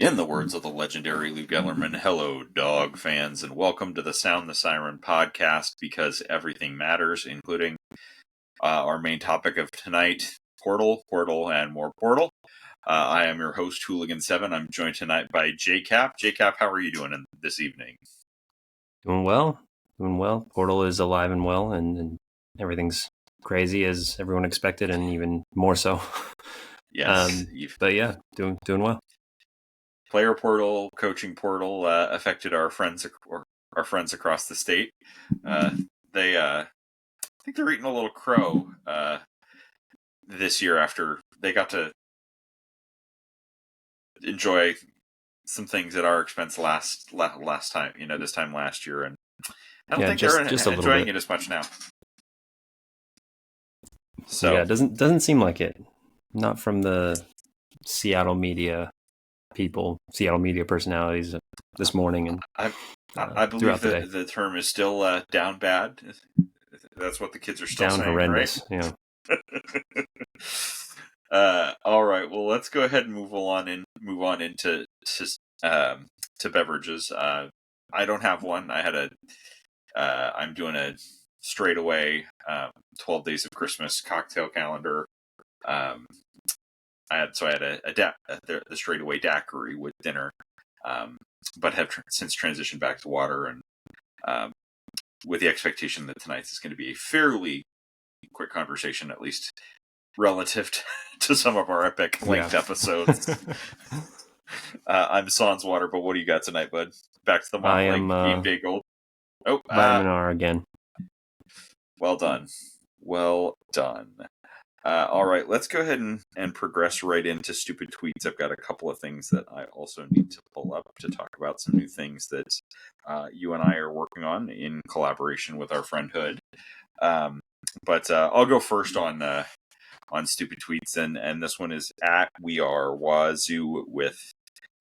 In the words of the legendary Lou Gellerman, hello, dog fans, and welcome to the Sound the Siren podcast, because everything matters, including our main topic of tonight, Portal, and more Portal. I am your host, Hooligan7. I'm joined tonight by JCAP. JCAP, how are you doing this evening? Doing well. Portal is alive and well, and everything's crazy as everyone expected, and even more so. Yes. But yeah, doing well. Player Portal, coaching Portal affected our friends across the state. I think they're eating a little crow this year after they got to enjoy some things at our expense last time. This time last year, and I don't think they're enjoying it as much now. So yeah, it doesn't seem like it. Not from the Seattle media people, Seattle media personalities this morning, and I believe that the term is still down bad. That's what the kids are still down saying, horrendous. Right? Yeah. All right. Well, let's go ahead and move on into beverages. I don't have one. I'm doing a straightaway 12 Days of Christmas cocktail calendar. I had the straightaway daiquiri with dinner, but have since transitioned back to water, and with the expectation that tonight's is going to be a fairly quick conversation, at least relative to some of our epic length episodes. I'm sans water, but what do you got tonight, bud? Back to the Motley Game Day Gold. Oh, Vitamin R again. Well done. All right, let's go ahead and progress right into stupid tweets. I've got a couple of things that I also need to pull up to talk about some new things that you and I are working on in collaboration with our friend Hood. But I'll go first on stupid tweets, and this one is at We Are Wazoo with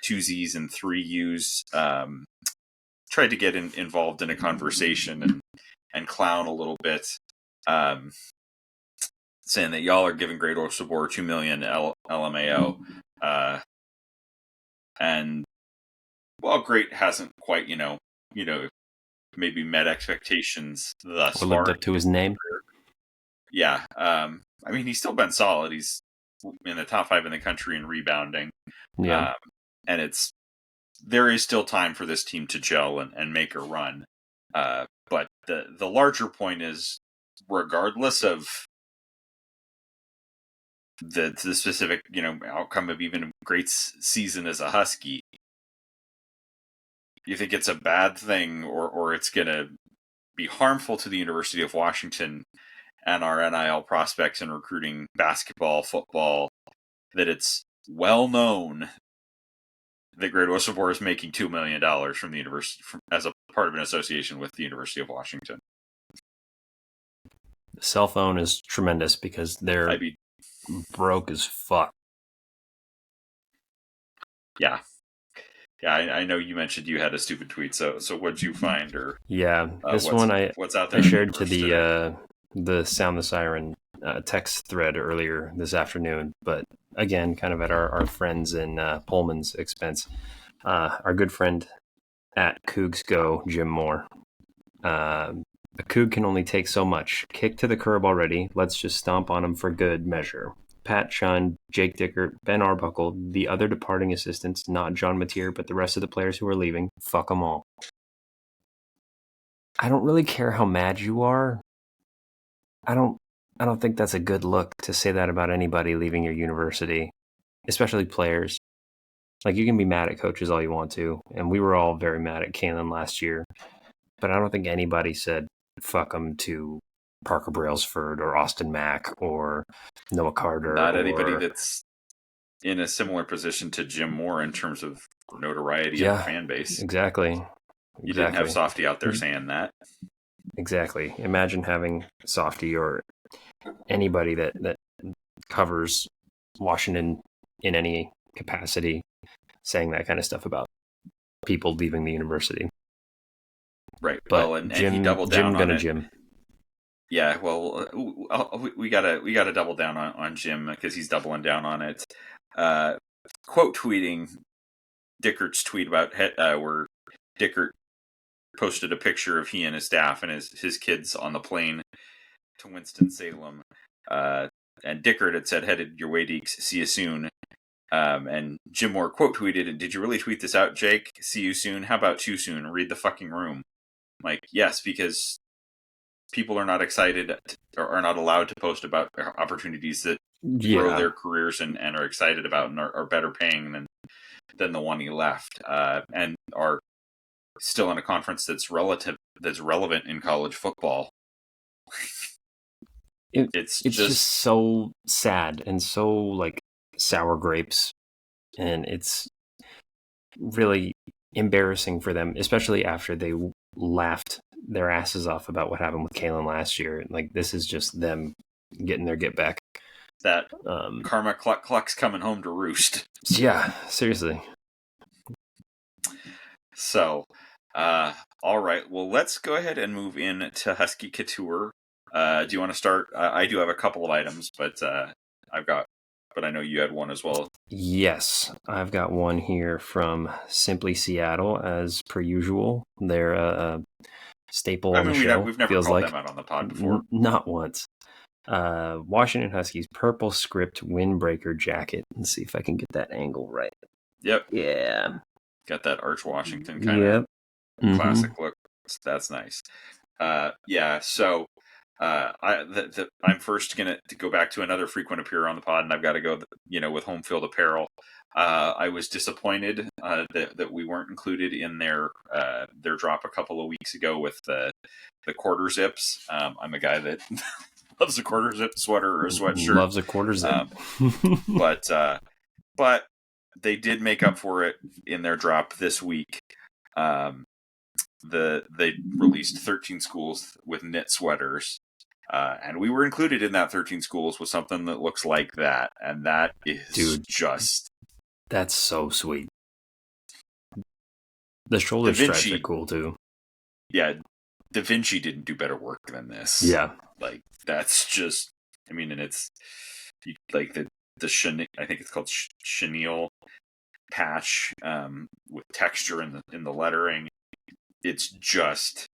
2 Z's and 3 U's. Tried to get involved in a conversation and clown a little bit, saying that y'all are giving Great Osobor $2 million LMAO, and while Great hasn't quite maybe met expectations thus far, lived up to his name. Yeah, I mean, he's still been solid. He's in the top 5 in the country in rebounding. Yeah, and there is still time for this team to gel and make a run. But the larger point is, regardless of the specific outcome of even a great season as a Husky, you think it's a bad thing or it's going to be harmful to the University of Washington and our NIL prospects in recruiting basketball, football, that it's well known that Great Osobor is making $2 million from the university as a part of an association with the University of Washington. The cell phone is tremendous because they're broke as fuck. Yeah. I know you mentioned you had a stupid tweet. So what'd you find? Or what's out there? I shared to the Sound the Siren text thread earlier this afternoon, but again, kind of at our friends in Pullman's expense. Our good friend at Cougs Go, Jim Moore. A Coug can only take so much. Kick to the curb already. Let's just stomp on him for good measure. Pat Chun, Jake Dickert, Ben Arbuckle, the other departing assistants, not John Mateer, but the rest of the players who are leaving, fuck them all. I don't really care how mad you are. I don't think that's a good look to say that about anybody leaving your university, especially players. Like, you can be mad at coaches all you want to, and we were all very mad at Kalen last year, but I don't think anybody said fuck them to Parker Brailsford or Austin Mack or Noah Carter. Not anybody that's in a similar position to Jim Moore in terms of notoriety of the fan base. Exactly. You didn't have Softy out there saying that. Exactly. Imagine having Softy or anybody that covers Washington in any capacity saying that kind of stuff about people leaving the university. Right. But well, and he doubled down on it. Jim. Yeah, well, we gotta double down on Jim because he's doubling down on it. Quote tweeting Dickert's tweet about where Dickert posted a picture of he and his staff and his kids on the plane to Winston-Salem. And Dickert had said, "Headed your way, Deeks. See you soon." And Jim Moore quote tweeted, "Did you really tweet this out, Jake? See you soon. How about too soon? Read the fucking room." Like, yes, because people are not excited or are not allowed to post about opportunities that grow their careers and are excited about and are better paying than the one he left, and are still in a conference that's relevant in college football. It's just so sad and so like sour grapes, and it's really embarrassing for them, especially after they laughed their asses off about what happened with Kalen last year. Like, this is just them getting their get back. That karma cluck's coming home to roost. Yeah, seriously. So, all right. Well, let's go ahead and move in to HuskyCouture. Do you want to start? I do have a couple of items, but I know you had one as well. Yes, I've got one here from Simply Seattle, as per usual. They're a staple on the show. We've never called them out on the pod before. Not once. Washington Huskies purple script windbreaker jacket. Let's see if I can get that angle right. Yep. Yeah. Got that Arch Washington kind of classic look. That's nice. Yeah. So I'm first gonna go back to another frequent appearer on the pod, and I've got to go, with Home Field Apparel. I was disappointed that we weren't included in their drop a couple of weeks ago with the quarter zips. I'm a guy that loves a quarter zip sweater or a sweatshirt. Loves a quarter zip. But they did make up for it in their drop this week. They released 13 schools with knit sweaters. And we were included in that 13 schools with something that looks like that. And that is that's so sweet. The shoulder stripes are cool too. Yeah. Da Vinci didn't do better work than this. Yeah. Like, that's just, and it's like the chenille, I think it's called chenille patch, with texture in the lettering. It's just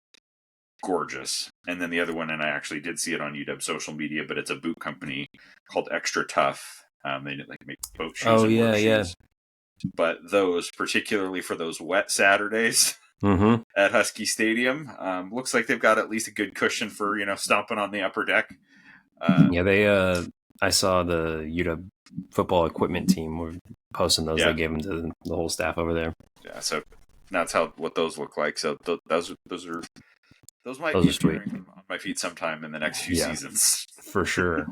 gorgeous. And then the other one, and I actually did see it on UW social media, but it's a boot company called Extra Tough. They make boat shoes. Oh, yeah, yeah. But those, particularly for those wet Saturdays at Husky Stadium, looks like they've got at least a good cushion for, stomping on the upper deck. I saw the UW football equipment team were posting those. Yeah. They gave them to the whole staff over there. Yeah, so that's what those look like. So those might be appearing on my feet sometime in the next few seasons. For sure.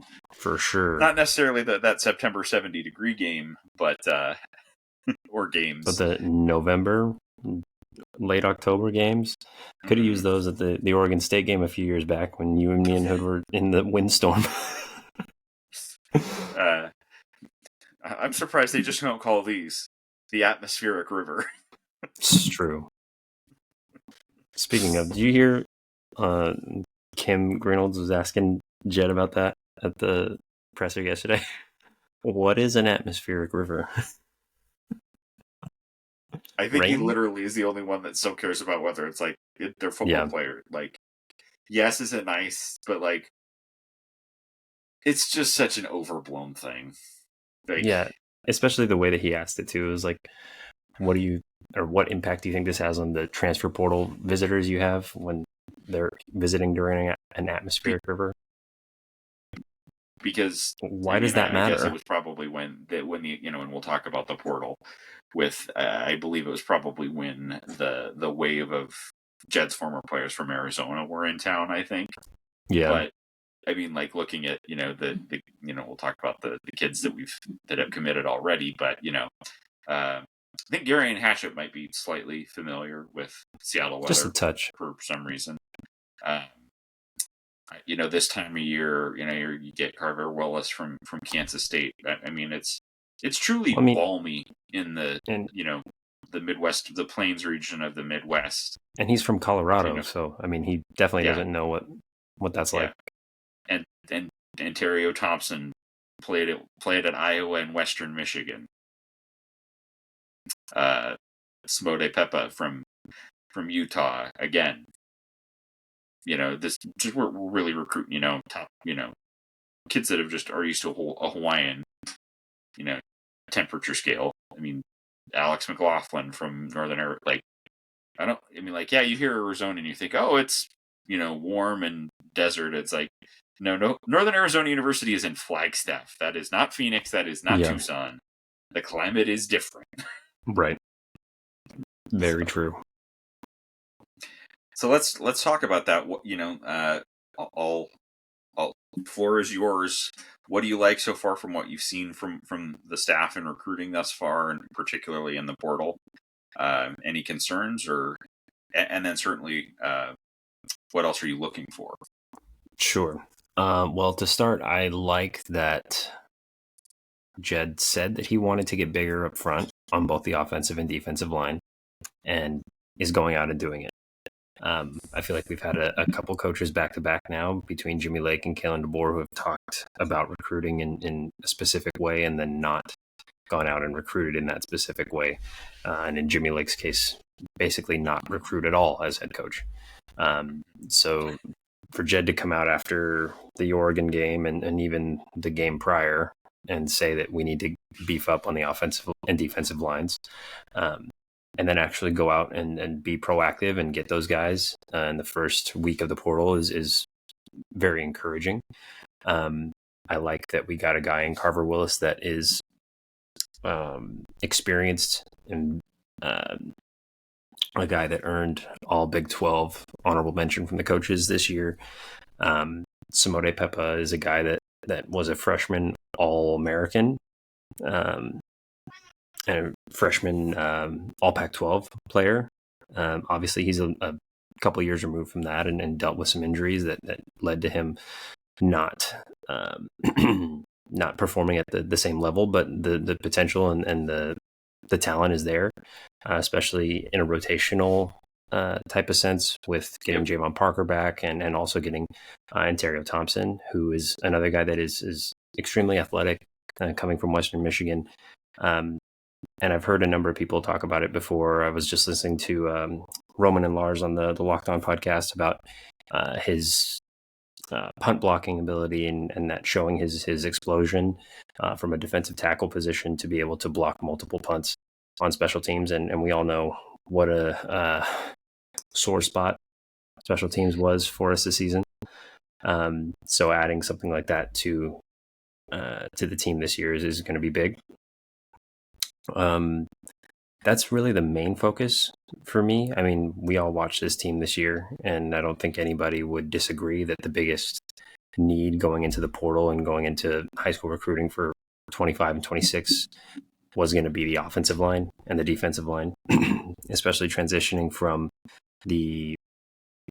Not necessarily that September 70-degree game, but or games. But the November, late October games, could have used those at the Oregon State game a few years back when you and me and Hood were in the windstorm. I'm surprised they just don't call these the atmospheric river. It's true. Speaking of, did you hear Kim Reynolds was asking Jed about that at the presser yesterday? What is an atmospheric river? I think he literally is the only one that still cares about whether it's like their football player. Like, yes, is it nice, but like, it's just such an overblown thing. Like, yeah, especially the way that he asked it too. It was like, what impact do you think this has on the transfer portal visitors you have when they're visiting during an atmospheric river? Because why does that matter? I guess it was probably when and we'll talk about the portal with, I believe it was probably when the wave of Jed's former players from Arizona were in town, I think. Yeah. But I mean, like, looking at, we'll talk about the kids that have committed already, but, I think Gary and Hatchett might be slightly familiar with Seattle weather. Just a touch. For some reason. This time of year, you get Carver Willis from Kansas State. I mean, it's truly balmy in the Midwest, the Plains region of the Midwest. And he's from Colorado, so I mean, he definitely doesn't know what that's like. And Ontario Thompson played at Iowa and Western Michigan. Smode Peppa from Utah. Again, this just we're really recruiting, top, kids that are used to a Hawaiian, temperature scale. I mean, Alex McLaughlin from Northern Arizona. Yeah, you hear Arizona and you think, oh, it's, warm and desert. It's like, no. Northern Arizona University is in Flagstaff. That is not Phoenix. That is not Tucson. The climate is different. Right. Very true. So let's talk about that. All floor is yours. What do you like so far from what you've seen from the staff in recruiting thus far, and particularly in the portal? Any concerns, and then certainly, what else are you looking for? Sure. Well, to start, I like that Jed said that he wanted to get bigger up front on both the offensive and defensive line, and is going out and doing it. I feel like we've had a couple coaches back to back now between Jimmy Lake and Kalen DeBoer who have talked about recruiting in a specific way and then not gone out and recruited in that specific way. And in Jimmy Lake's case, basically not recruit at all as head coach. So for Jed to come out after the Oregon game and even the game prior and say that we need to beef up on the offensive and defensive lines, and then actually go out and be proactive and get those guys in the first week of the portal is very encouraging. I like that we got a guy in Carver Willis that is experienced and a guy that earned all Big 12 honorable mention from the coaches this year. Smode Peppa is a guy that was a freshman All-American and a freshman All Pac-12 player. Obviously, he's a couple years removed from that and dealt with some injuries that led to him not not performing at the same level, but the potential and the talent is there, especially in a rotational type of sense with getting Javon Parker back and also getting Ontario Thompson, who is another guy that is extremely athletic, coming from Western Michigan. And I've heard a number of people talk about it before. I was just listening to Roman and Lars on the Locked On podcast about his punt blocking ability and that showing his explosion from a defensive tackle position to be able to block multiple punts on special teams. And we all know what a sore spot special teams was for us this season. So adding something like that to the team this year is going to be big. That's really the main focus for me. I mean, we all watched this team this year, and I don't think anybody would disagree that the biggest need going into the portal and going into high school recruiting for 25 and 26 was going to be the offensive line and the defensive line, especially transitioning from the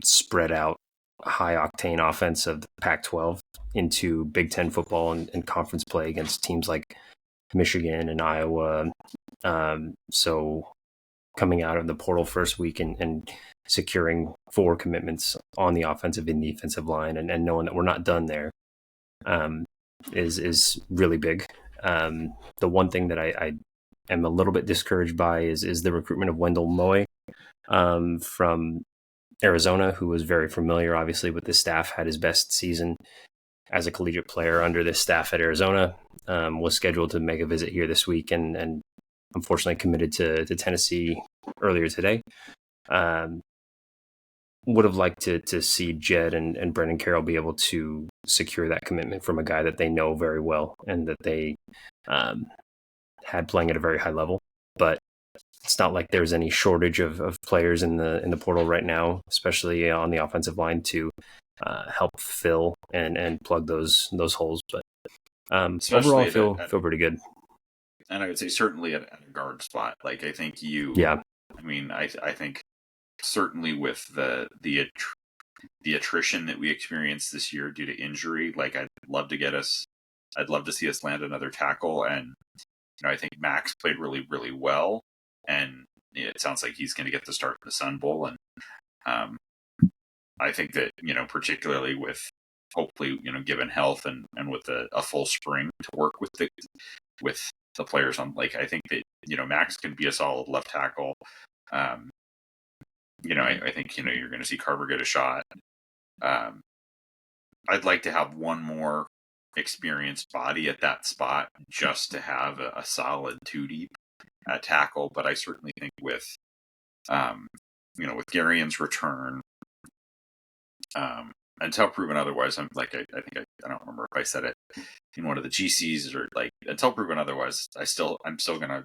spread out high octane offense of the Pac-12 into Big Ten football and conference play against teams like Michigan and Iowa. So coming out of the portal first week and securing 4 commitments on the offensive and defensive line and knowing that we're not done there is really big. The one thing that I am a little bit discouraged by is the recruitment of Wendell Moy from Arizona, who was very familiar, obviously, with the staff, had his best season as a collegiate player under this staff at Arizona, was scheduled to make a visit here this week and unfortunately committed to Tennessee earlier today. Would have liked to see Jed and Brendan Carroll be able to secure that commitment from a guy that they know very well and that they had playing at a very high level. But it's not like there's any shortage of players in the portal right now, especially on the offensive line to help fill and plug those holes. But overall, I feel pretty good. And I would say certainly at a guard spot. Like, I think I think certainly with the attrition that we experienced this year due to injury, like I'd love to see us land another tackle. And, I think Max played really, really well. And it sounds like he's going to get the start in the Sun Bowl. And I think that, particularly with hopefully, given health and with a full spring to work with the players on, like, I think that, Max can be a solid left tackle. I think, you're going to see Carver get a shot. I'd like to have one more experienced body at that spot just to have a solid 2 deep at tackle. But I certainly think with Garion's return, until proven otherwise, I'm like, I think I don't remember if I said it in one of the GCs, or like, until proven otherwise, I'm still gonna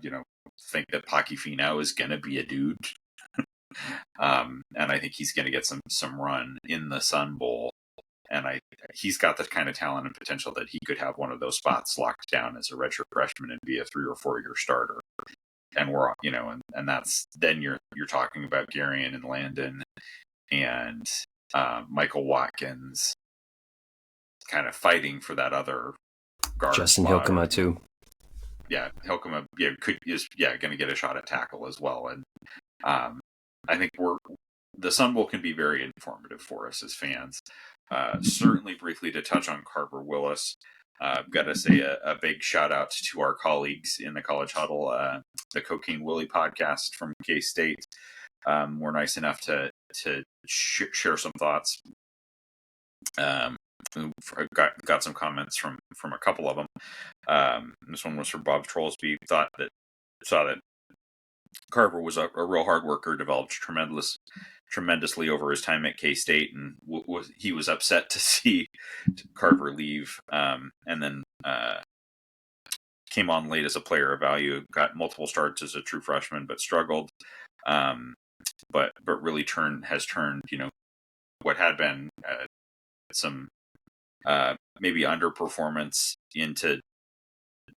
think that Paki Finau is gonna be a dude. And I think he's gonna get some run in the Sun Bowl, and he's got the kind of talent and potential that he could have one of those spots locked down as a redshirt freshman and be a 3 or 4 year starter. And we're and that's, then you're talking about Garion and Landon and Michael Watkins kind of fighting for that other guard. Justin Hilkema too. Yeah, Hilkema going to get a shot at tackle as well. And I think the Sun Bowl can be very informative for us as fans. Certainly, briefly to touch on Carver Willis, I've got to say a big shout out to our colleagues in the College Huddle, the Cocaine Willie podcast from K-State. Were nice enough to share some thoughts. Got some comments from a couple of them. This one was from Bob Trollsby. Saw that Carver was a real hard worker, developed tremendously over his time at K-State, and he was upset to see Carver leave, and then came on late as a player of value, got multiple starts as a true freshman, but struggled, but really has turned what had been some maybe underperformance into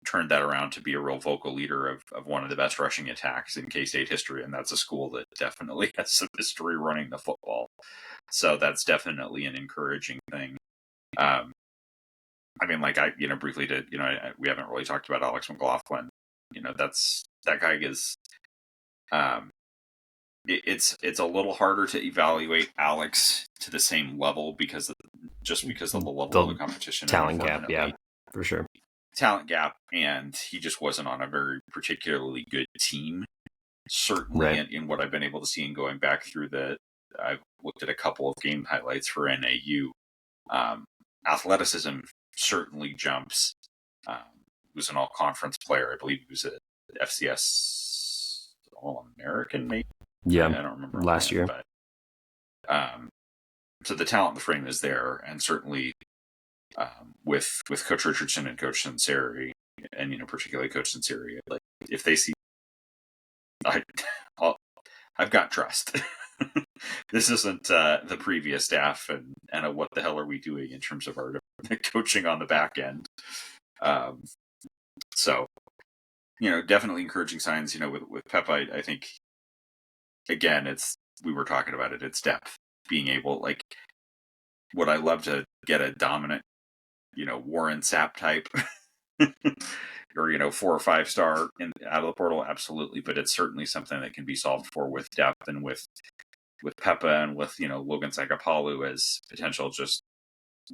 turned that around to be a real vocal leader of one of the best rushing attacks in K-State history, and that's a school that definitely has some history running the football. So that's definitely an encouraging thing. Briefly we haven't really talked about Alex McLaughlin. That guy is. It's a little harder to evaluate Alex to the same level because of the level of the competition, talent gap. Yeah, for sure. Talent gap, and he just wasn't on a very particularly good team. Certainly, right. in what I've been able to see and going back through I've looked at a couple of game highlights for NAU. Athleticism certainly jumps. He was an all-conference player. I believe he was a FCS All-American, maybe. Yeah, I don't remember last year. But so the talent in the frame is there, and certainly with Coach Richardson and Coach Sinceri, and particularly Coach Sinceri, like if they see, I've got trust. This isn't the previous staff, and what the hell are we doing in terms of our coaching on the back end. So definitely encouraging signs. With Pep, I think again, we were talking about it. It's depth, being able, like, would I love to get a dominant, Warren Sapp type, or 4 or 5 star out of the portal? Absolutely, but it's certainly something that can be solved for with depth and with Peppa and with Logan Sagapalu as potential just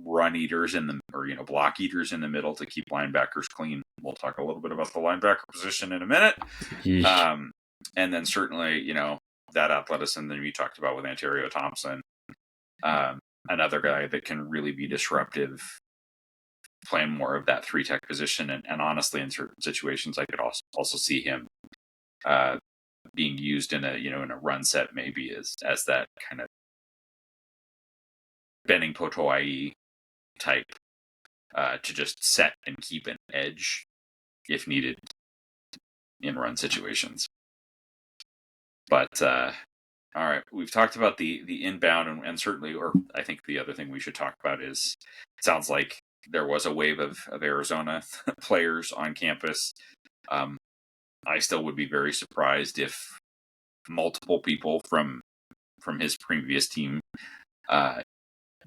run eaters or block eaters in the middle to keep linebackers clean. We'll talk a little bit about the linebacker position in a minute. And then certainly that athleticism that we talked about with Ontario Thompson, another guy that can really be disruptive, playing more of that 3-tech position, and honestly in certain situations I could also see him being used in a run set, maybe as that kind of Benning Potoai type, to just set and keep an edge if needed in run situations. But all right, we've talked about the inbound, and certainly, or I think the other thing we should talk about is, it sounds like there was a wave of Arizona players on campus. I still would be very surprised if multiple people from his previous team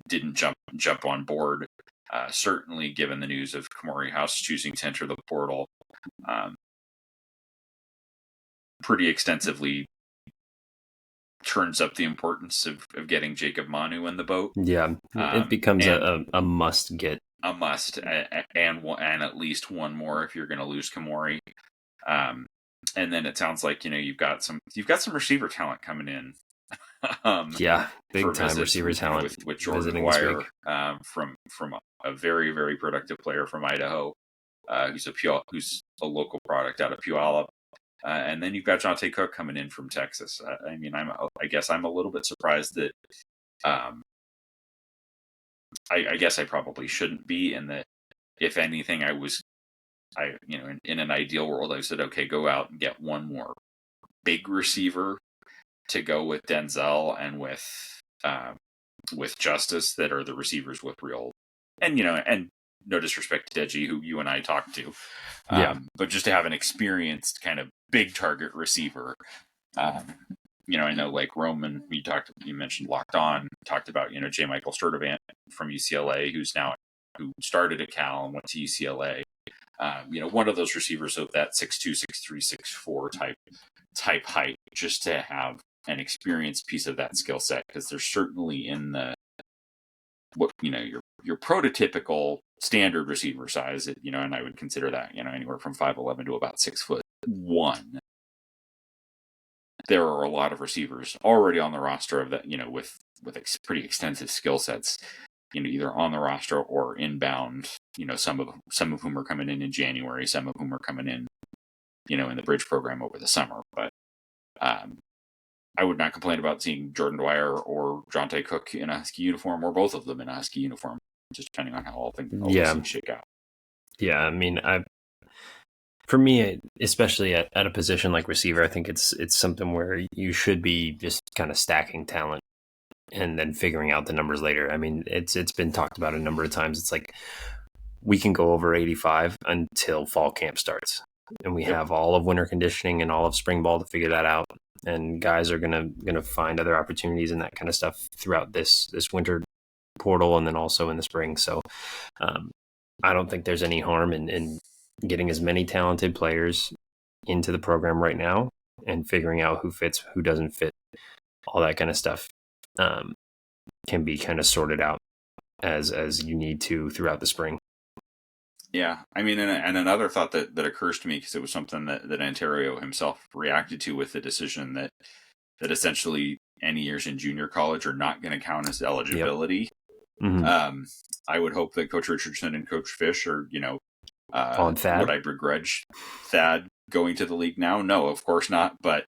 didn't jump on board. Certainly, given the news of Kamari House choosing to enter the portal pretty extensively, turns up the importance of getting Jacob Manu in the boat. Yeah, it becomes a must get. A must, and at least one more if you're going to lose Kamori. And then it sounds like, you've got some receiver talent coming in. Yeah, big for time visits receiver talent with Jordan visiting this Dwyer, week. from a very, very productive player from Idaho, who's a local product out of Puyallup. And then you've got Jonte Cook coming in from Texas. I guess I'm a little bit surprised that, I guess I probably shouldn't be, in that, if anything, in an ideal world, I said, okay, go out and get one more big receiver to go with Denzel and with Justice, that are the receivers with real, and no disrespect to Deji, who you and I talked to, but just to have an experienced kind of big target receiver. I know, like Roman, you mentioned Locked On, talked about, J. Michael Sturdivant from UCLA, who started at Cal and went to UCLA. One of those receivers of that 6'2", 6'3", 6'4" type height, just to have an experienced piece of that skill set, because they're certainly in your prototypical standard receiver size, and I would consider that, anywhere from 5'11" to about 6'1". There are a lot of receivers already on the roster of that, with pretty extensive skill sets, either on the roster or inbound, some of whom are coming in January, some of whom are coming in, in the bridge program over the summer. But I would not complain about seeing Jordan Dwyer or Jonte Cook in a Husky uniform, or both of them in a Husky uniform, just depending on how all things shake out. Yeah, I mean, for me, especially at a position like receiver, I think it's something where you should be just kind of stacking talent and then figuring out the numbers later. I mean, it's been talked about a number of times. It's like, we can go over 85 until fall camp starts, and we have all of winter conditioning and all of spring ball to figure that out. And guys are gonna find other opportunities and that kind of stuff throughout this winter portal, and then also in the spring. So I don't think there's any harm in getting as many talented players into the program right now, and figuring out who fits, who doesn't fit. All that kind of stuff can be kind of sorted out as you need to throughout the spring. Yeah, I mean, and another thought that occurs to me, because it was something that Ontario himself reacted to, with the decision that essentially any years in junior college are not going to count as eligibility. Yep. Mm-hmm. I would hope that Coach Richardson and Coach Fish are, on Thad. Would I begrudge Thad going to the league now? No, of course not. But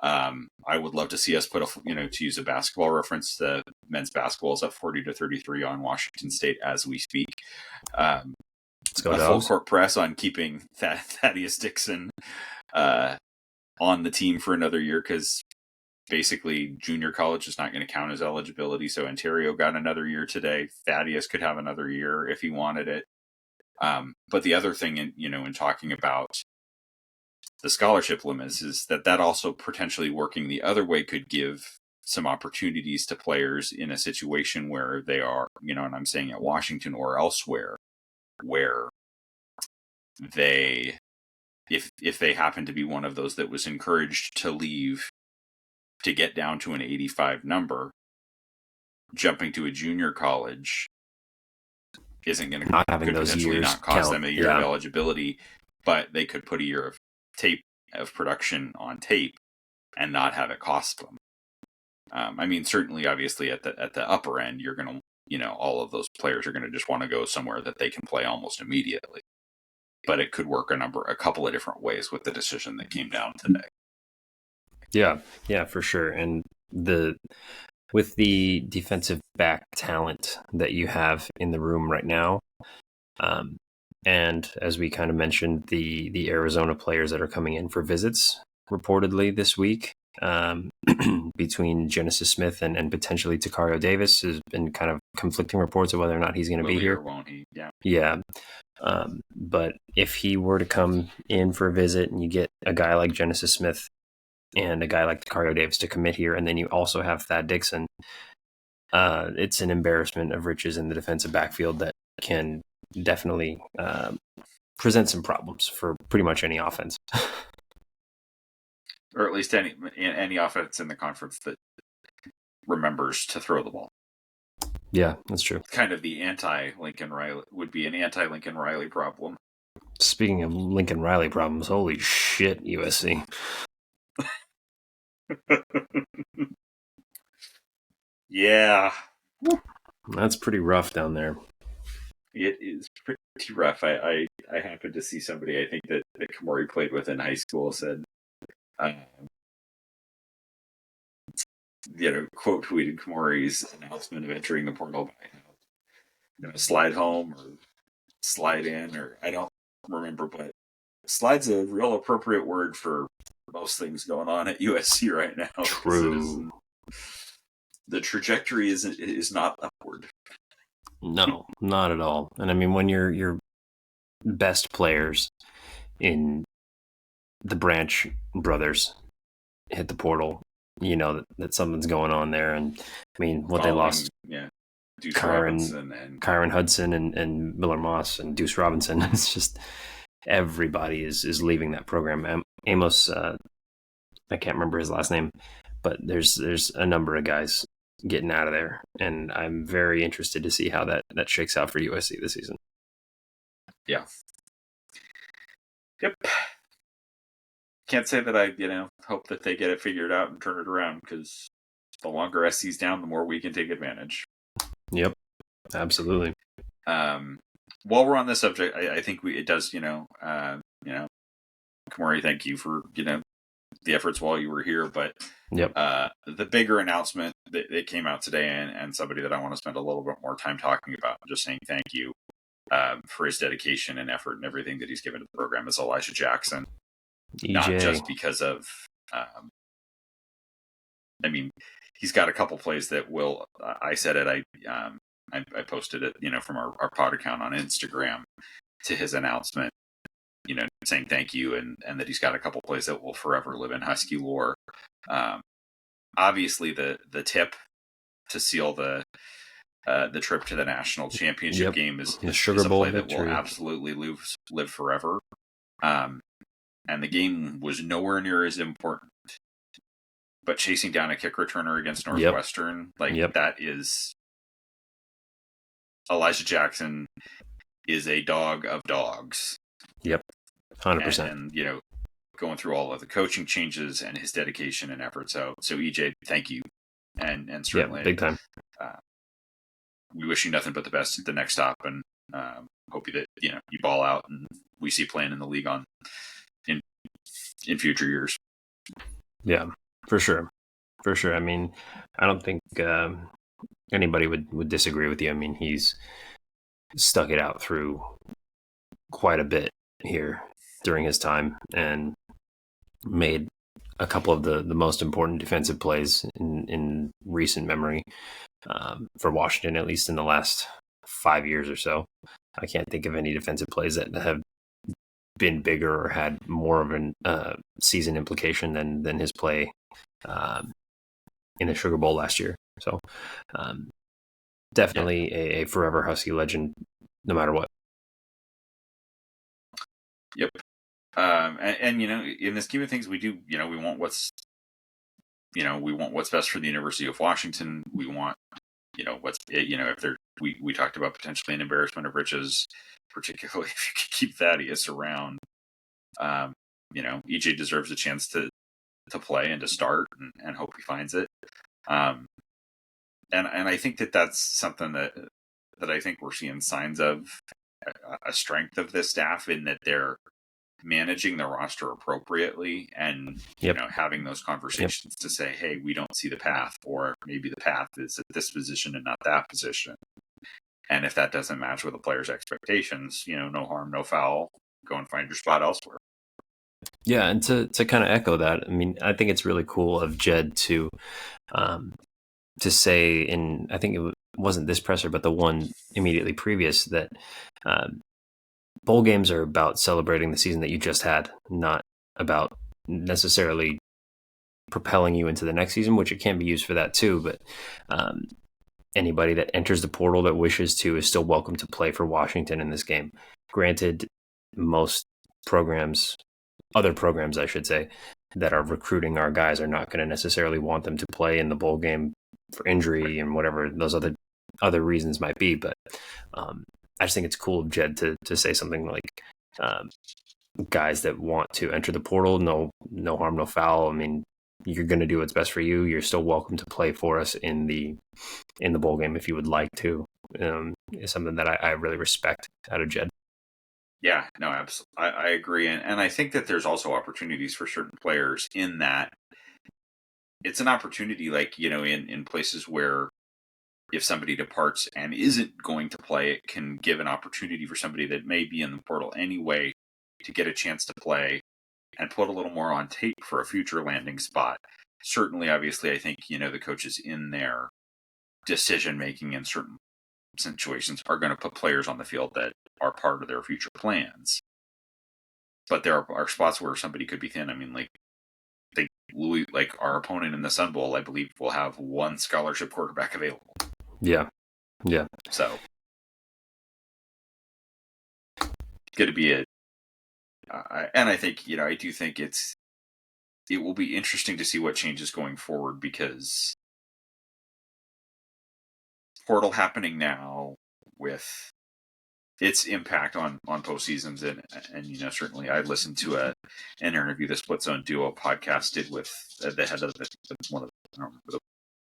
I would love to see us put to use a basketball reference, the men's basketball is up 40-33 on Washington State as we speak. Let's go a Dogs. Full court press on keeping Thaddeus Dixon on the team for another year, because basically junior college is not going to count as eligibility. So Ontario got another year today. Thaddeus could have another year if he wanted it. But the other thing, in talking about the scholarship limits, is that also potentially working the other way could give some opportunities to players in a situation where they are, and I'm saying at Washington or elsewhere, where they, if they happen to be one of those that was encouraged to leave to get down to an 85 number, jumping to a junior college isn't going to not having those potentially years not cost count. them a year of eligibility, but they could put a year of tape of production on tape and not have it cost them. I mean, certainly, obviously, at the upper end, you're going to, all of those players are going to just want to go somewhere that they can play almost immediately. But it could work a couple of different ways with the decision that came down today. Yeah, for sure. And with the defensive back talent that you have in the room right now, and as we kind of mentioned, the Arizona players that are coming in for visits reportedly this week, between Genesis Smith and potentially Takario Davis, has been kind of conflicting reports of whether or not he's going to be here. Or won't he? Yeah. But if he were to come in for a visit, and you get a guy like Genesis Smith and a guy like Takario Davis to commit here, and then you also have Thad Dixon, it's an embarrassment of riches in the defensive backfield that can definitely present some problems for pretty much any offense. Or at least any offense in the conference that remembers to throw the ball. Yeah, that's true. Kind of the anti-Lincoln Riley would be an anti-Lincoln Riley problem. Speaking of Lincoln Riley problems, holy shit, USC. Yeah, That's pretty rough down there. it is pretty rough. I happened to see somebody I think that Kamori played with in high school said, uh, quote tweeted Kamori's announcement of entering the portal by slide home or slide in, or I don't remember, but slide's a real appropriate word for most things going on at USC right now. True. The trajectory is not upward. No, not at all. And I mean, when your best players in the Branch brothers hit the portal, you know that something's going on there. And I mean, they lost, Deuce Kyron Hudson and Miller Moss and Deuce Robinson. It's just everybody is leaving that program. Amos, I can't remember his last name, but there's a number of guys getting out of there, and I'm very interested to see how that shakes out for USC this season. Yeah. Yep. Can't say that I hope that they get it figured out and turn it around, because the longer SC's down, the more we can take advantage. Yep, absolutely. While we're on this subject, I think it does. Kamori, thank you for the efforts while you were here, but yep. The bigger announcement that came out today, and somebody that I want to spend a little bit more time talking about, just saying thank you for his dedication and effort and everything that he's given to the program, is Elijah Jackson. EJ. Not just because of, he's got a couple plays that will. I said it. I posted it, from our pod account on Instagram, to his announcement, saying thank you, and that he's got a couple plays that will forever live in Husky lore. Obviously, the tip to seal the trip to the national championship game is a play that will absolutely live forever. And the game was nowhere near as important, but chasing down a kick returner against Northwestern, that is, Elijah Jackson is a dog of dogs. Yep, 100%. And going through all of the coaching changes and his dedication and effort. So EJ, thank you, and certainly big time. We wish you nothing but the best at the next stop, and hope that you ball out and we see playing in the league in future years. Yeah, for sure. I mean, I don't think anybody would disagree with you. I mean, he's stuck it out through quite a bit here during his time and made a couple of the most important defensive plays in recent memory for Washington, at least in the last 5 years or so. I can't think of any defensive plays that have been bigger or had more of a season implication than his play in the Sugar Bowl last year. So definitely a forever Husky legend, no matter what. Yep. And in the scheme of things, we do, we want what's best for the University of Washington. We want, if we talked about potentially an embarrassment of riches, particularly if you could keep Thaddeus around. EJ deserves a chance to play and to start, and hope he finds it. And I think that's something that I think we're seeing signs of a strength of this staff, in that they're managing the roster appropriately, and having those conversations to say, hey, we don't see the path, or maybe the path is at this position and not that position. And if that doesn't match with the player's expectations, no harm, no foul. Go and find your spot elsewhere. Yeah, and to kind of echo that, I mean, I think it's really cool of Jed to say, in, I think it wasn't this presser, but the one immediately previous, that bowl games are about celebrating the season that you just had, not about necessarily propelling you into the next season, which it can be used for that too. But anybody that enters the portal that wishes to is still welcome to play for Washington in this game. Granted, most other programs, I should say, that are recruiting our guys are not going to necessarily want them to play in the bowl game for injury and whatever those other reasons might be. But I just think it's cool of Jed to say something like, guys that want to enter the portal. No harm, no foul. I mean, you're going to do what's best for you. You're still welcome to play for us in the bowl game if you would like to. Is something that I really respect out of Jed. Yeah, no, absolutely. I agree. And I think that there's also opportunities for certain players in that it's an opportunity, like, in places where if somebody departs and isn't going to play, it can give an opportunity for somebody that may be in the portal anyway to get a chance to play and put a little more on tape for a future landing spot. Certainly, obviously, I think, the coaches in their decision making in certain situations are going to put players on the field that are part of their future plans. But there are spots where somebody could be thin. I mean, like our opponent in the Sun Bowl, I believe, will have one scholarship quarterback available. Yeah. So, going to be and I think, I do think it will be interesting to see what changes going forward, because portal happening now with its impact on postseasons, and certainly I listened to an interview the Split Zone Duo podcast did with the head of one of the, I don't remember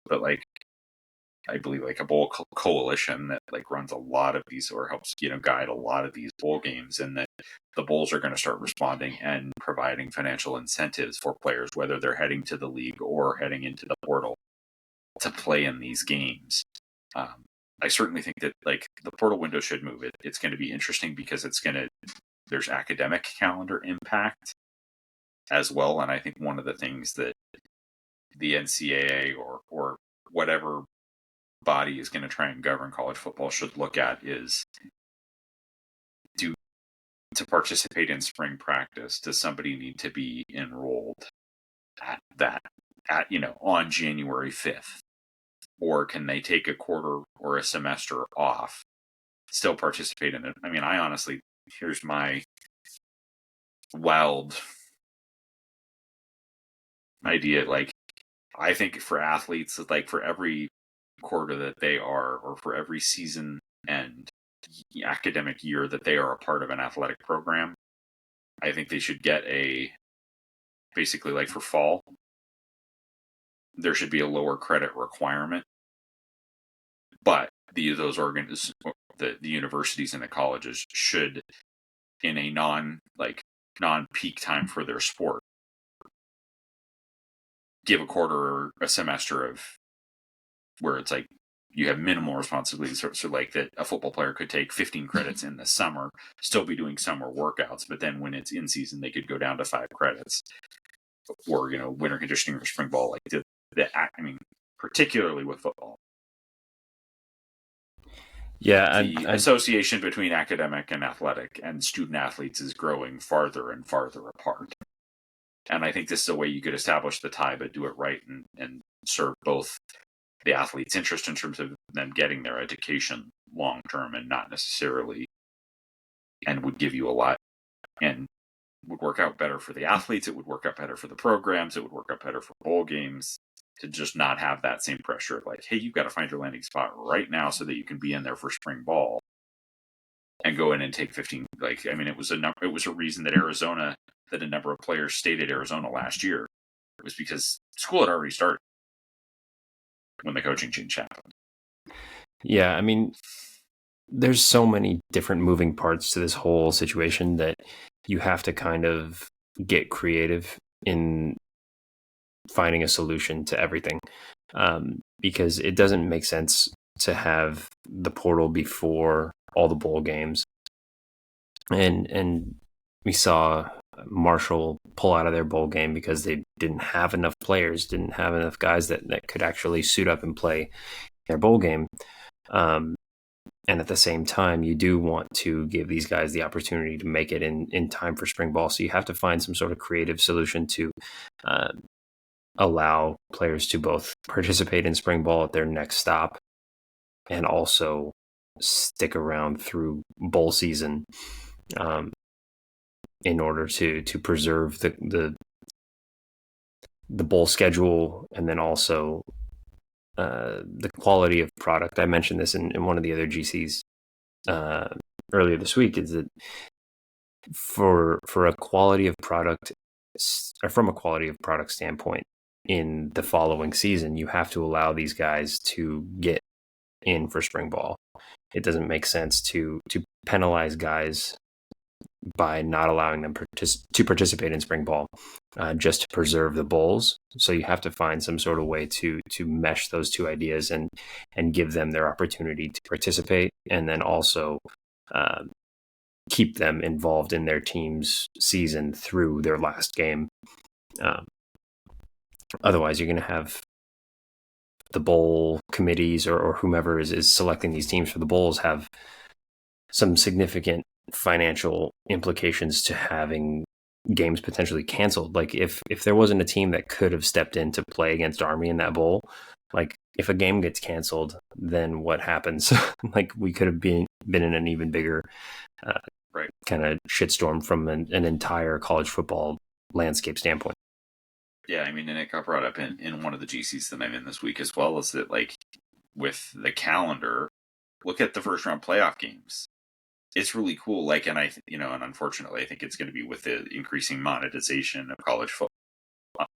but I believe like a bowl coalition that like runs a lot of these, or helps guide a lot of these bowl games, and that the bowls are going to start responding and providing financial incentives for players, whether they're heading to the league or heading into the portal, to play in these games. I certainly think that like the portal window should move. It's going to be interesting because there's academic calendar impact as well, and I think one of the things that the NCAA or whatever body is going to try and govern college football should look at is, to participate in spring practice, does somebody need to be enrolled on January 5th? Or can they take a quarter or a semester off, still participate in it? I mean, I honestly, here's my wild idea. Like, I think for athletes, like for every quarter that they are, or for every season and academic year that they are a part of an athletic program, I think they should get basically like for fall, there should be a lower credit requirement. But the universities and the colleges should, in a non-peak time for their sport, give a quarter or a semester of where it's like you have minimal responsibilities. So like that a football player could take 15 credits in the summer, still be doing summer workouts, but then when it's in season, they could go down to 5 credits, or winter conditioning or spring ball. Like particularly with football. Yeah, the association between academic and athletic and student athletes is growing farther and farther apart. And I think this is a way you could establish the tie, but do it right and serve both the athletes' interest in terms of them getting their education long term, and not necessarily, and would give you a lot, and would work out better for the athletes. It would work out better for the programs. It would work out better for bowl games, to just not have that same pressure of like, hey, you've got to find your landing spot right now so that you can be in there for spring ball and go in and take 15. Like, I mean, it was a reason that a number of players stayed at Arizona last year. It was because school had already started when the coaching change happened. Yeah, I mean, there's so many different moving parts to this whole situation that you have to kind of get creative in finding a solution to everything, because it doesn't make sense to have the portal before all the bowl games. And we saw Marshall pull out of their bowl game because they didn't have enough players, didn't have enough guys that could actually suit up and play their bowl game. And at the same time, you do want to give these guys the opportunity to make it in time for spring ball. So you have to find some sort of creative solution to allow players to both participate in spring ball at their next stop and also stick around through bowl season, in order to preserve the bowl schedule, and then also the quality of product. I mentioned this in one of the other GCs earlier this week, is that for a quality of product, or from a quality of product standpoint, in the following season, you have to allow these guys to get in for spring ball. It doesn't make sense to penalize guys by not allowing them to participate in spring ball just to preserve the bowls. So you have to find some sort of way to mesh those two ideas and give them their opportunity to participate, and then also keep them involved in their team's season through their last game. Otherwise, you're going to have the bowl committees or whomever is selecting these teams for the bowls have some significant financial implications to having games potentially canceled. Like if there wasn't a team that could have stepped in to play against Army in that bowl, like if a game gets canceled, then what happens? Like we could have been in an even bigger kind of shitstorm from an entire college football landscape standpoint. Yeah, I mean, and it got brought up in one of the GCs that I'm in this week as well, is that like with the calendar, look at the first round playoff games. It's really cool. Like, and and unfortunately, I think it's going to be with the increasing monetization of college football.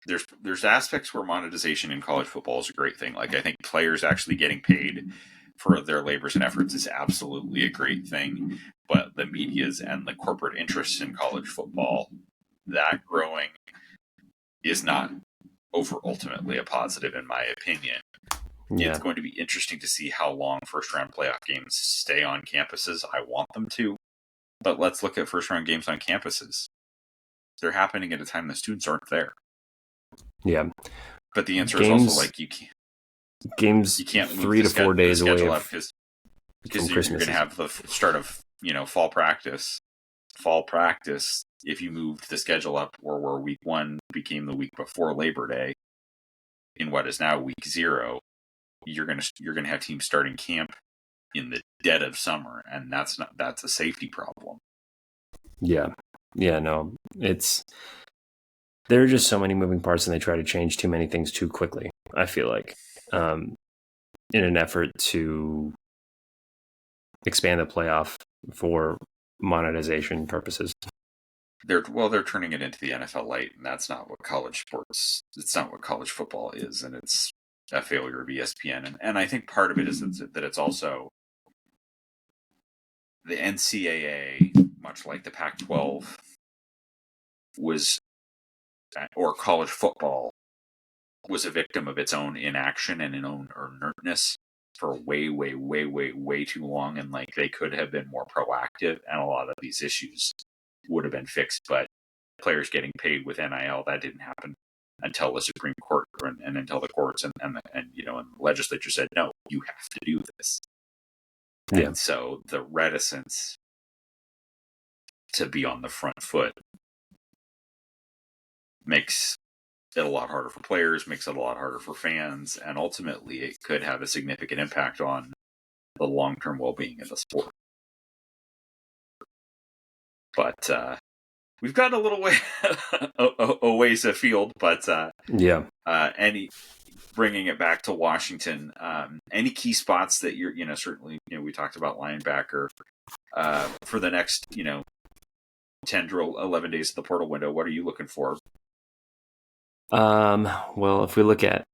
There's aspects where monetization in college football is a great thing. Like, I think players actually getting paid for their labors and efforts is absolutely a great thing. But the media's and the corporate interests in college football, that growing, is not ultimately a positive, in my opinion. Yeah. It's going to be interesting to see how long first-round playoff games stay on campuses. I want them to. But let's look at first-round games on campuses. They're happening at a time the students aren't there. Yeah. But the answer is also like you can't 3 to 4 days away because you're going to have the start of fall practice. Fall practice, if you moved the schedule up, or where week 1 became the week before Labor Day, in what is now week 0, you're gonna have teams starting camp in the dead of summer, and that's a safety problem. Yeah, no, there are just so many moving parts, and they try to change too many things too quickly, I feel like, in an effort to expand the playoff for monetization purposes. They're turning it into the NFL light, and that's not what college sports. It's not what college football is, and it's a failure of ESPN. And I think part of it is that it's also the NCAA, much like the Pac-12, or college football, was a victim of its own inaction and its own inertness for way, way, way, way, way too long. And like they could have been more proactive, and a lot of these issues would have been fixed. But players getting paid with NIL, that didn't happen until the Supreme Court and until the courts and the legislature said, no, you have to do this. Yeah. And so the reticence to be on the front foot makes it a lot harder for players, makes it a lot harder for fans, and ultimately it could have a significant impact on the long-term well-being of the sport. But we've gotten a little way a ways afield, but bringing it back to Washington, any key spots that you're, certainly, we talked about linebacker for the next, 10 to 11 days of the portal window. What are you looking for? Well, if we look at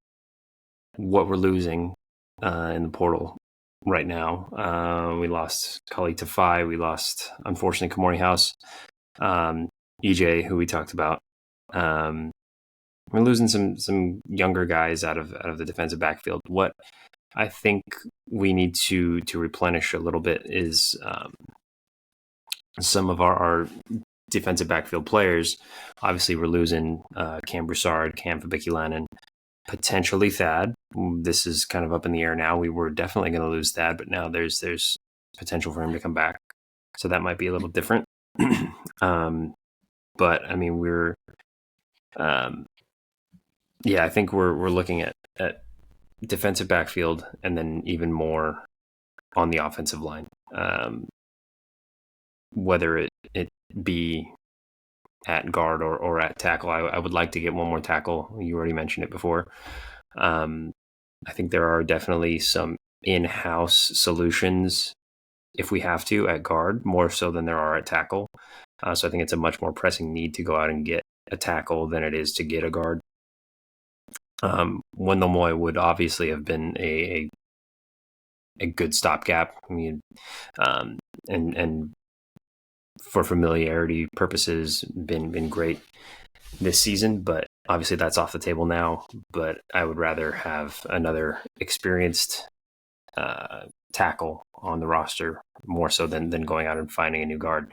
what we're losing in the portal right now, we lost Khalid Tafai, we lost, unfortunately, Kamori House, EJ, who we talked about. We're losing some younger guys out of the defensive backfield. What I think we need to replenish a little bit is some of our defensive backfield players. Obviously, we're losing Cam Broussard, Cam Fabiculan, potentially Thad. This is kind of up in the air now. We were definitely going to lose Thad, but now there's potential for him to come back. So that might be a little different. But I mean, we're I think we're looking at defensive backfield, and then even more on the offensive line. Whether it be at guard or at tackle, I would like to get one more tackle. You already mentioned it before. I think there are definitely some in-house solutions if we have to at guard, more so than there are at tackle. So I think it's a much more pressing need to go out and get a tackle than it is to get a guard. Wendell Moy would obviously have been a good stopgap. I mean, and for familiarity purposes, been great this season, but obviously that's off the table now. But I would rather have another experienced tackle on the roster more so than going out and finding a new guard.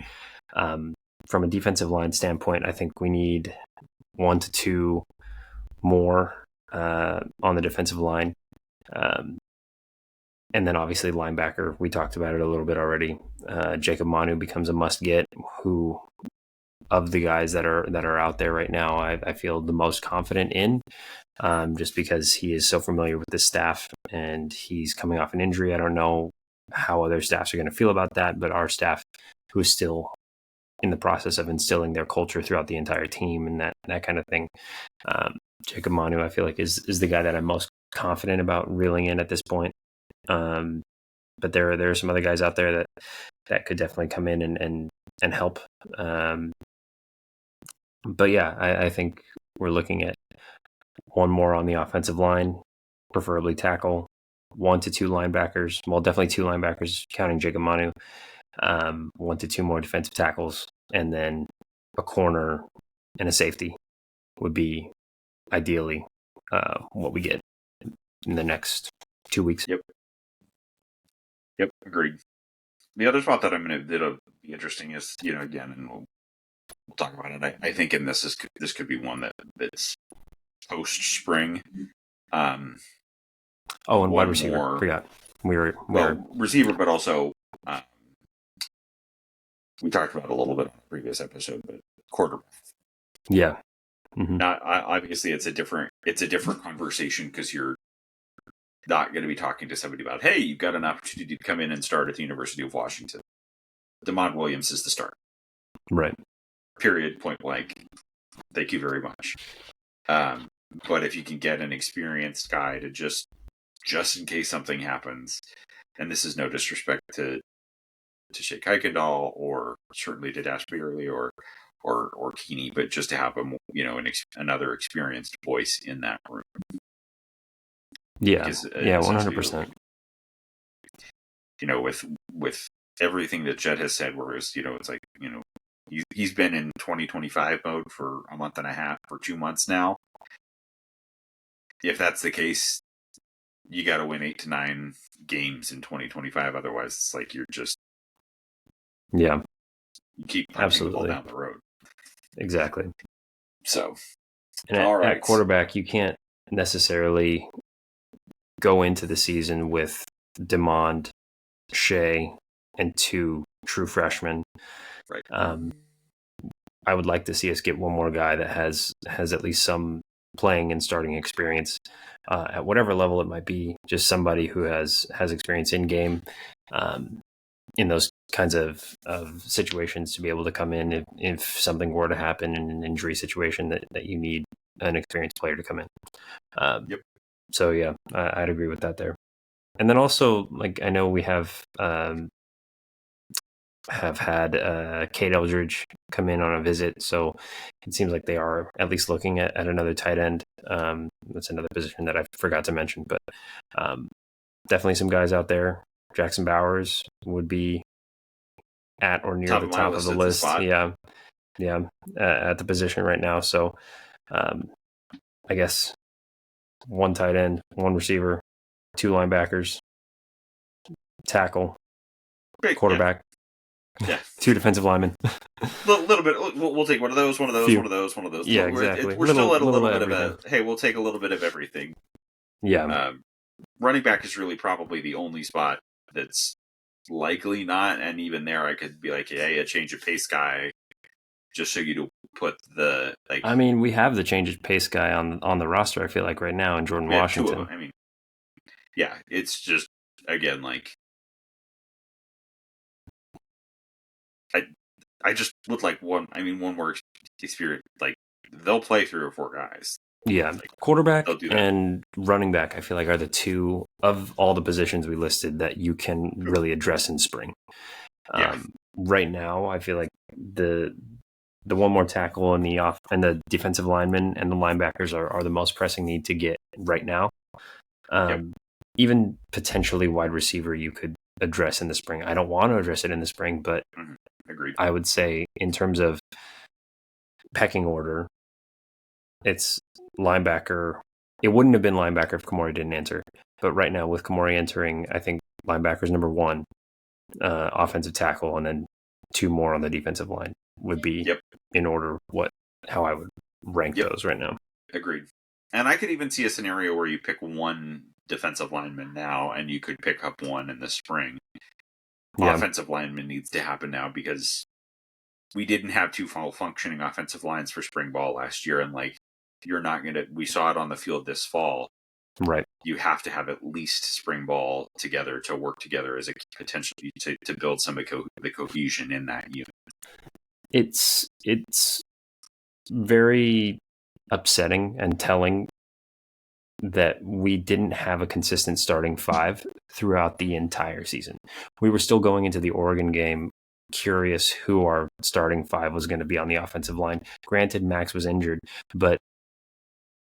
From a defensive line standpoint, I think we need 1 to 2 more on the defensive line. And then obviously linebacker, we talked about it a little bit already. Jacob Manu becomes a must get, who of the guys that are out there right now, I feel the most confident in, just because he is so familiar with this staff and he's coming off an injury. I don't know how other staffs are going to feel about that, but our staff, who is still in the process of instilling their culture throughout the entire team and that kind of thing, Jacob Manu, I feel like is the guy that I'm most confident about reeling in at this point. But there are some other guys out there that could definitely come in and help. But yeah, I think we're looking at one more on the offensive line, preferably tackle, 1 to 2 linebackers. Well, definitely 2 linebackers, counting Jacob Manu. 1 to 2 more defensive tackles, and then a corner and a safety would be ideally what we get in the next 2 weeks. Yep, agreed. The other spot that'll be interesting is, again, and we'll talk about it. I think in this could be one that's post spring. And wide receiver. Forgot. Receiver, but also we talked about it a little bit on the previous episode, but quarterback. Yeah. Mm-hmm. Now, obviously, it's a different conversation because you're not going to be talking to somebody about, hey, you've got an opportunity to come in and start at the University of Washington. Demond Williams is the start. Right. Period. Point blank. Thank you very much. But if you can get an experienced guy to just in case something happens, and this is no disrespect to Sheikh Kuykendall or certainly to Dash Beerley or Keeney, but just to have another experienced voice in that room. Yeah, 100%. With everything that Jed has said, whereas it's like he's been in 2025 mode for a month and a half, for 2 months now. If that's the case, you got to win 8 to 9 games in 2025. Otherwise, it's like you're just you keep punching the ball down the road. Exactly. So, and at quarterback, you can't necessarily go into the season with Demond, Shea, and 2 true freshmen. Right. I would like to see us get one more guy that has at least some playing and starting experience at whatever level it might be. Just somebody who has experience in game in those kinds of situations to be able to come in if something were to happen in an injury situation that you need an experienced player to come in. Yep. So yeah, I'd agree with that there. And then also, like, I know we have had Kate Eldridge come in on a visit, so it seems like they are at least looking at another tight end. That's another position that I forgot to mention, but definitely some guys out there. Jackson Bowers would be at or near the top of the list. Yeah, at the position right now. So I guess 1 tight end, 1 receiver, 2 linebackers, tackle, quarterback. Yeah. 2 defensive linemen. A little bit. We'll take one of those. Yeah, exactly. We're still at a little bit of a, hey, we'll take a little bit of everything. Yeah. Running back is really probably the only spot that's likely not, and even there I could be like, hey, a change of pace guy, just so you to put the, like. I mean, we have the change of pace guy on the roster, I feel like, right now in Jordan Washington. 2 of them. I mean, yeah, it's just, again, like, I just would like one more experience. Like, they'll play 3 or 4 guys. Yeah, Like, quarterback they'll do that. and running back, I feel like, are the two of all the positions we listed that you can really address in spring. Yeah. Right now, I feel like the one more tackle and the defensive linemen and the linebackers are the most pressing need to get right now. Yep. Even potentially wide receiver you could address in the spring. I don't want to address it in the spring, but Agreed. I would say in terms of pecking order, it's linebacker. It wouldn't have been linebacker if Kamori didn't enter. But right now, with Kamori entering, I think linebacker's number one, offensive tackle, and then two more on the defensive line would be in order how I would rank those right now. Agreed. And I could even see a scenario where you pick one defensive lineman now and you could pick up one in the spring. Yeah. Offensive lineman needs to happen now because we didn't have two functioning offensive lines for spring ball last year. And like, you're not going to, we saw it on the field this fall. Right. You have to have at least spring ball together to work together as a potential to build some of the cohesion in that unit. It's very upsetting and telling that we didn't have a consistent starting five throughout the entire season. We were still going into the Oregon game curious who our starting five was going to be on the offensive line. Granted, Max was injured, but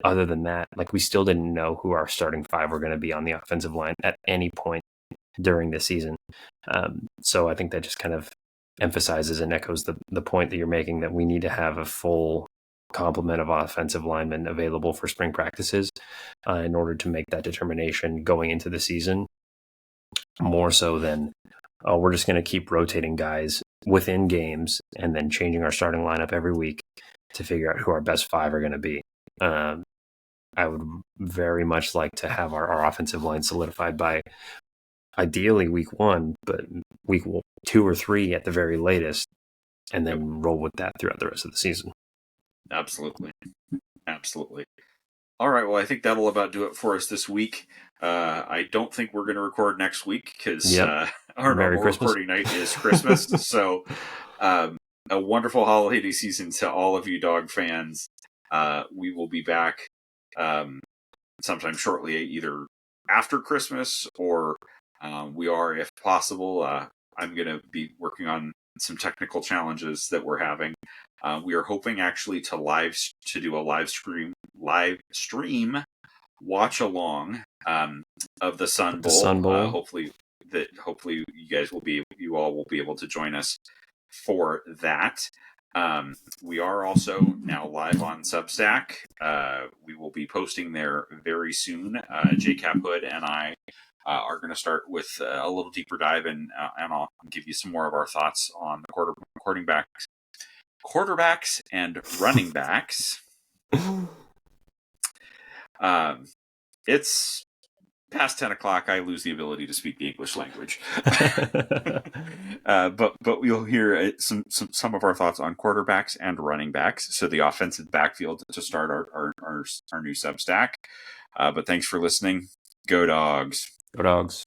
other than that, like, we still didn't know who our starting five were going to be on the offensive line at any point during the season. So I think that just kind of emphasizes and echoes the point that you're making, that we need to have a full complement of offensive linemen available for spring practices in order to make that determination going into the season, more so than we're just going to keep rotating guys within games and then changing our starting lineup every week to figure out who our best five are going to be. I would very much like to have our offensive line solidified by ideally week 1, but week 2 or 3 at the very latest, and then roll with that throughout the rest of the season. Absolutely. All right, well, I think that'll about do it for us this week. I don't think we're going to record next week because our normal recording night is Christmas. So a wonderful holiday season to all of you dog fans. We will be back sometime shortly, either after Christmas or we are, if possible. I'm going to be working on some technical challenges that we're having. We are hoping actually to do a live stream watch along of the Sun Bowl. Hopefully you all will be able to join us for that. We are also now live on Substack. We will be posting there very soon. JCAP Hood and I are going to start with a little deeper dive, and I'll give you some more of our thoughts on the quarterbacks and running backs. It's past 10 o'clock. I lose the ability to speak the English language. But we'll hear some of our thoughts on quarterbacks and running backs. So the offensive backfield to start our new Substack. But thanks for listening. Go Dogs. Go Dogs.